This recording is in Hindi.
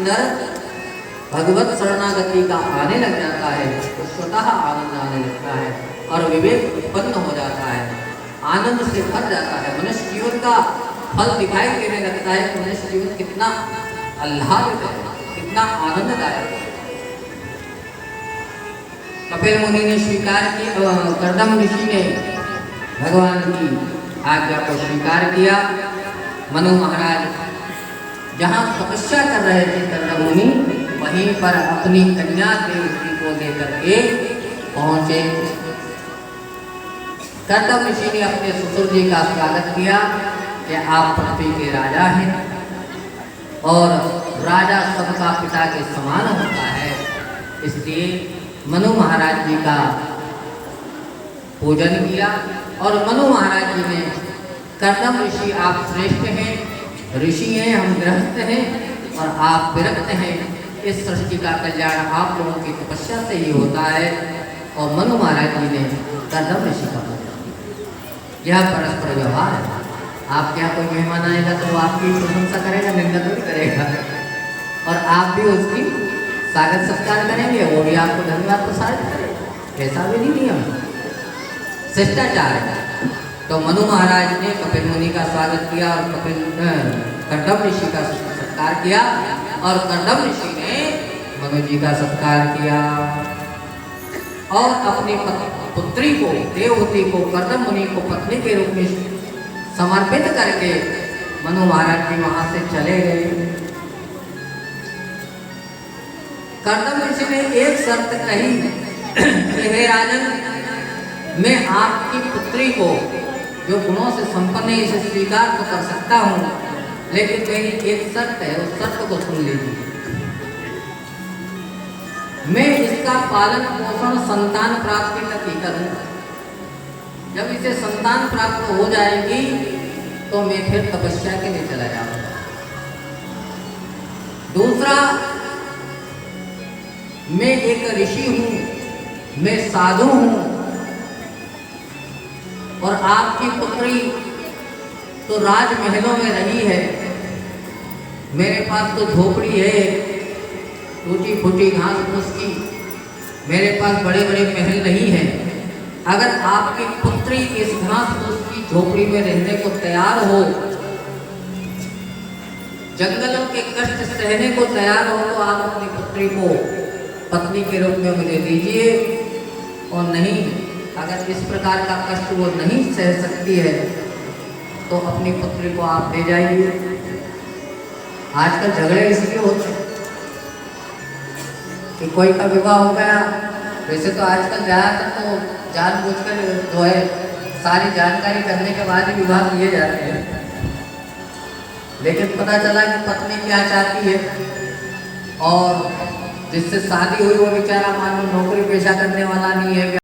अंदर भगवत शरणागति का आने लग जाता है तो स्वतः आनंद आने लगता है और विवेक उत्पन्न हो जाता है, आनंद से भर जाता है। मनुष्य जीवन का फल दिखाई देने लगता है कि मनुष्य जीवन कितना आह्लादित है, कितना आनंददायक है। कपिल मुनि ने स्वीकार किया, कर्दम ऋषि ने भगवान की आज्ञा को स्वीकार किया। मनु महाराज जहाँ तपस्या कर रहे थे कर्दम मुनि, वहीं पर अपनी कन्या देवकी को लेकर के पहुंचे। कर्दम ऋषि ने अपने ससुर जी का स्वागत किया कि आप पृथ्वी के राजा हैं और राजा सबका पिता के समान होता है, इसलिए मनु महाराज जी का पूजन किया। और मनु महाराज जी ने कर्दम ऋषि आप श्रेष्ठ हैं, ऋषि हैं, हम गृहस्थ हैं और आप विरक्त हैं, इस सृष्टि का कल्याण आप लोगों की तपस्या से ही होता है। और मनु महाराज जी ने कर्दम ऋषि का पूजन, यह परस्पर व्यवहार है। आप क्या कोई मेहमान आएगा तो वो आपकी प्रशंसा करेगा, निंदा तो नहीं करेगा, और आप भी उसकी स्वागत सत्कार करेंगे, वो भी आपको धन्यवाद प्रसारित करेगा। ऐसा भी नहीं नियम, शिष्टाचार है। तो मनु महाराज ने कपिल मुनि का स्वागत किया और कर्दम ऋषि का सत्कार किया और कर्दम ऋषि ने मनु जी का सत्कार किया और अपनी पुत्री को, देवहूति को, कर्दम मुनि को पत्नी के रूप में समर्पित करके मनु महाराज जी वहां से चले गए। कर्दम ऋषि ने एक शर्त कही कि हे राजन, मैं आपकी पुत्री को, जो गुणों से संपन्न है, इसे स्वीकार तो कर सकता हूँ, लेकिन मेरी एक शर्त है, उस शर्त को सुन लीजिए। मैं इसका पालन पोषण संतान प्राप्ति तक ही करूँगा। जब इसे संतान प्राप्त हो जाएगी तो मैं फिर तपस्या के लिए चला जाऊंगा। दूसरा, मैं एक ऋषि हूं, मैं साधु हूं और आपकी पुत्री तो राजमहलों में रही है, मेरे पास तो झोपड़ी है, टूटी फूटी घास फूस की, मेरे पास बड़े बड़े महल नहीं है। अगर आपकी पुत्री इस घास फूस की झोपड़ी में रहने को तैयार हो, जंगलों के कष्ट सहने को तैयार हो, तो आप अपनी पुत्री को पत्नी के रूप में मुझे दीजिए। और नहीं, अगर इस प्रकार का कष्ट वो नहीं सह सकती है तो अपनी पुत्री को आप ले जाइए। आजकल झगड़े इसलिए होते हैं कि कोई का विवाह हो गया, वैसे तो आजकल ज़्यादातर तो जानबूझकर जो है सारी जानकारी करने के बाद ही विवाह किए जाते हैं, लेकिन पता चला कि पत्नी क्या चाहती है और जिससे शादी हुई वो बेचारा मानो नौकरी पेशा करने वाला नहीं है।